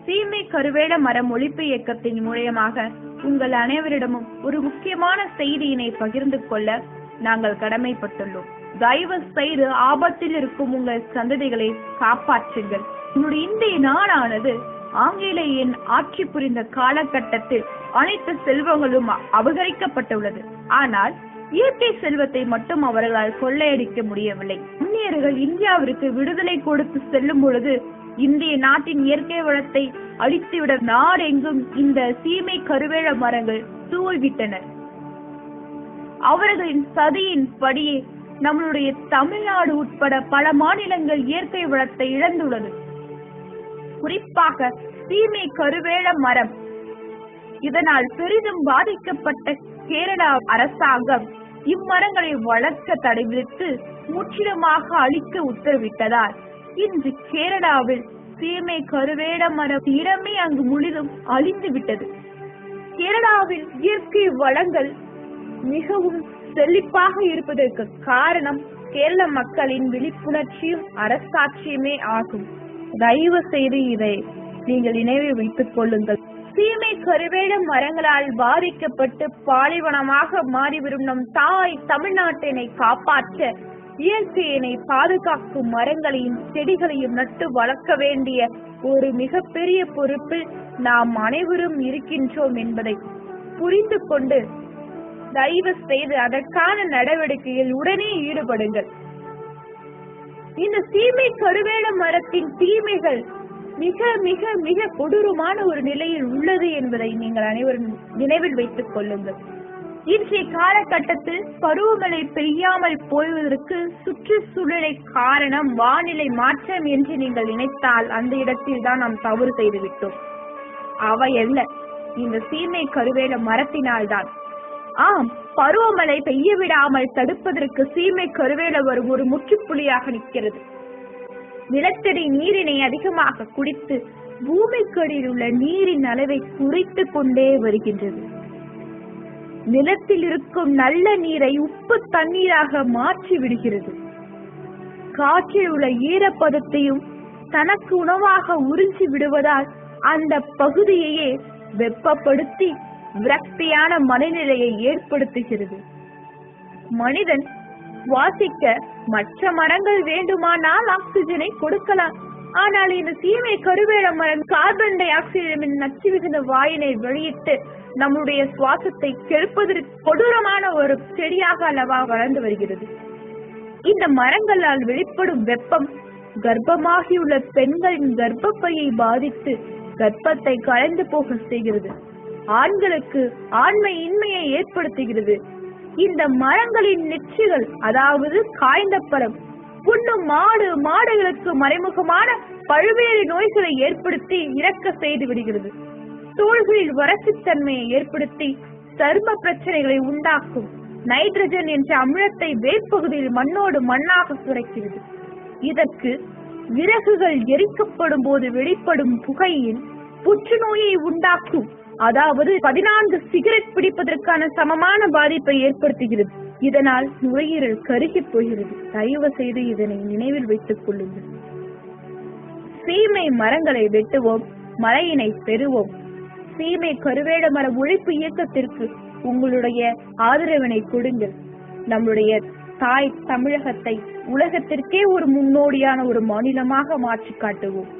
சீமை கருவேல மரம் ஒழிப்பு இயக்கத்தின் மூலமாக உங்கள் அனைவரிடமும் ஒரு முக்கியமான செய்தியினை பகிர்ந்து கொள்ள நாங்கள் கடமைப்பட்டுள்ளோம். தயவு செய்து ஆபத்தில் இருக்கும் உங்கள் சந்ததிகளை காப்பாற்றுங்கள். உங்களுடைய இந்திய நாடானது ஆங்கிலேயன் ஆட்சி புரிந்த காலகட்டத்தில் அனைத்து செல்வங்களும் அபகரிக்கப்பட்டுள்ளது. ஆனால் இயற்கை செல்வத்தை மட்டும் அவர்களால் கொள்ளையடிக்க முடியவில்லை. அந்நியர்கள் இந்தியாவிற்கு விடுதலை கொடுத்து செல்லும் பொழுது இந்திய நாட்டின் இயற்கை வளத்தை அழித்துவிட நாடெங்கும் இந்த சீமை கருவேல மரங்கள் தூவிவிட்டனர். அவர்களின் சதியின் படியே நம்மளுடைய தமிழ்நாடு உட்பட பல மாநிலங்கள் இயற்கை வளத்தை இழந்துள்ளது. குறிப்பாக சீமை கருவேல மரம் இதனால் பெரிதும் பாதிக்கப்பட்ட கேரளா அரசாங்கம் இம்மரங்களை வளர்க்க தடை விதித்து முற்றிலுமாக அழிக்க உத்தரவிட்டதால் இன்று கேரளாவில் சீமை கருவேல மரம் இடமே அங்கு முழுதும் அழிந்து விட்டது. கேரளாவில் இயற்கை வளங்கள் மிகவும் செழிப்பாக இருப்பதற்கு காரணம் கேரள மக்களின் விழிப்புணர்ச்சியும் அரசாட்சியுமே ஆகும். தயவு செய்து இதை நீங்கள் நினைவில் வைத்துக் கொள்ளுங்கள். சீமை கருவேல மரங்களால் பாதிக்கப்பட்டு பாலைவனமாக மாறிவரும் நம் தாய் தமிழ்நாட்டினை காப்பாற்ற இயற்கையினை பாதுகாக்கும் மரங்களையும் செடிகளையும் நட்டு வளர்க்க வேண்டிய ஒரு மிகப்பெரிய பொறுப்பில் நாம் அனைவரும் இருக்கின்றோம் என்பதை புரிந்து கொண்டு தயவு செய்து அதற்கான நடவடிக்கையில் உடனே ஈடுபடுங்கள். இந்த சீமை கருவேல மரத்தின் தீமைகள் மிக மிக மிக கொடூரமான ஒரு நிலையில் உள்ளது என்பதை நீங்கள் அனைவரும் நினைவில் வைத்துக் கொள்ளுங்கள். இன்றைய காலகட்டத்தில் பருவமழை பெய்யாமல் போவதற்கு சுற்றுச்சூழலை காரணம் வானிலை மாற்றம் என்று நீங்கள் நினைத்தால் அந்த இடத்தில் தான் நாம் தவறு செய்துவிட்டோம். அவையல்ல, இந்த சீமை கருவேல மரத்தினால் தான். ஆம், பருவமழை பெய்ய விடாமல் தடுப்பதற்கு சீமை கருவேல வரும் ஒரு முற்றுப்புள்ளியாக நிற்கிறது. நிலத்தடி நீரினை அதிகமாக குடித்து பூமிக்கடியில் உள்ள நீரின் அளவை குறைத்து கொண்டே வருகின்றது. நிலத்தில் இருக்கும் நல்ல நீரை உப்பு தண்ணீராக மாற்றி விடுகிறது. காற்றில் உள்ள ஈரப்பதத்தையும் தனக்கு உணவாக உறிஞ்சி விடுவதால் அந்த பகுதியையே வெப்பப்படுத்தி விரக்தியான மனநிலையை ஏற்படுத்துகிறது. மனிதன் சுவாசிக்க மற்ற மரங்கள் வேண்டுமானால் ஆக்சிஜனை கொடுக்கலாம். ஆனால் இந்த சீமை கருவேல மரம் கார்பன் டை ஆக்சைடு நச்சு மிகுந்த வாயினை வெளியிட்டு நம்முடைய சுவாசத்தை கெடுப்பதற்கு கொடூரமான ஒரு செடியாக அல்லவா வளர்ந்து வருகிறது. இந்த மரங்களால் வெளிப்படும் வெப்பம் கர்ப்பமாகியுள்ள பெண்களின் கர்ப்பப்பையை பாதித்து கர்ப்பத்தை கலைந்து போக செய்கிறது. ஆண்களுக்கு ஆண்மை இன்மையை ஏற்படுத்துகிறது. இந்த மரங்களின் நெற்றிகள், அதாவது காய்ந்த பழம், புண்ணும் மாடுகளுக்கு மறைமுகமான பல்வேறு நோய்களை ஏற்படுத்தி இறக்க செய்து விடுகிறது. தோள்களில் வறட்சித்தன்மையை ஏற்படுத்தி சரும பிரச்சனைகளை உண்டாக்கும். நைட்ரஜன் என்ற அமிலத்தை வேர்ப்பகுதியில் மண்ணோடு மண்ணாக சுரைக்கிறது. இதற்கு விறகுகள் எரிக்கப்படும் போது வெளிப்படும் புகையில் புற்றுநோயை உண்டாக்கும். அதாவது 14 சிகரெட் பிடிப்பதற்கான சமமான பாதிப்பை ஏற்படுத்துகிறது. இதனால் நுரையீரல் கருகி போகிறது. தயவு செய்து இதனை நினைவில் வைத்துக் கொள்ளுங்கள். சீமை மரங்களை வெட்டுவோம், மழையினை பெறுவோம். சீமை கருவேல மர ஒழிப்பு இயக்கத்திற்கு உங்களுடைய ஆதரவினை கொடுங்கள். நம்முடைய தாய் தமிழகத்தை உலகத்திற்கே ஒரு முன்னோடியான ஒரு மாநிலமாக மாற்றி காட்டுவோம்.